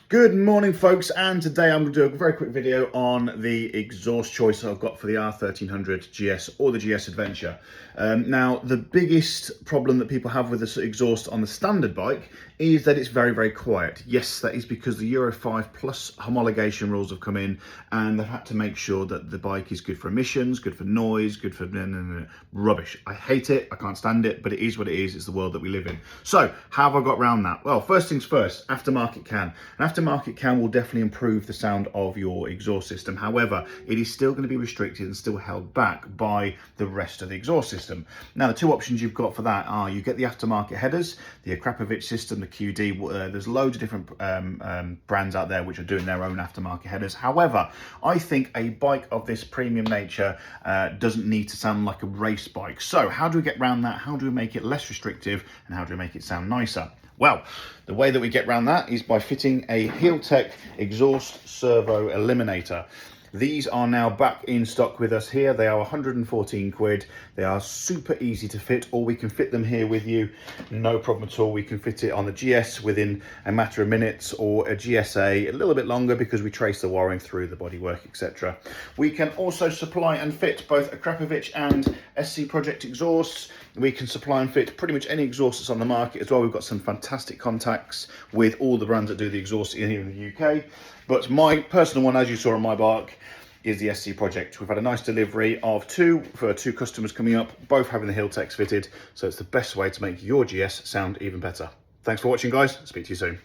Good morning folks, and today I'm going to do a very quick video on the exhaust choice I've got for the R1300GS or the GS Adventure. Now the biggest problem that people have with this exhaust on the standard bike is that it's very quiet. Yes, that is because the Euro 5 plus homologation rules have come in and they've had to make sure that the bike is good for emissions, good for noise, good for rubbish. I hate it, I can't stand it, but it is what it is. It's the world that we live in. So how have I got around that? Well, first things first, aftermarket can. An aftermarket can will definitely improve the sound of your exhaust system. However, it is still going to be restricted and still held back by the rest of the exhaust system. Now, the two options you've got for that are you get the aftermarket headers, the Akrapovic system, the QD. There's loads of different brands out there which are doing their own aftermarket headers. However, I think a bike of this premium nature doesn't need to sound like a race bike. So how do we get around that? How do we make it less restrictive and how do we make it sound nicer? Well, the way that we get around that is by fitting a Healtech exhaust servo eliminator. These are now back in stock with us here. They are 114 quid. They are super easy to fit, or we can fit them here with you. No problem at all. We can fit it on the GS within a matter of minutes, or a GSA a little bit longer because we trace the wiring through the bodywork, etc. We can also supply and fit both Akrapovic and SC Project exhausts. We can supply and fit pretty much any exhaust that's on the market as well. We've got some fantastic contacts with all the brands that do the exhaust here in the UK. But my personal one, as you saw on my bike, is the SC Project. We've had a nice delivery of two customers coming up, both having the Healtechs fitted. So it's the best way to make your GS sound even better. Thanks for watching, guys. Speak to you soon.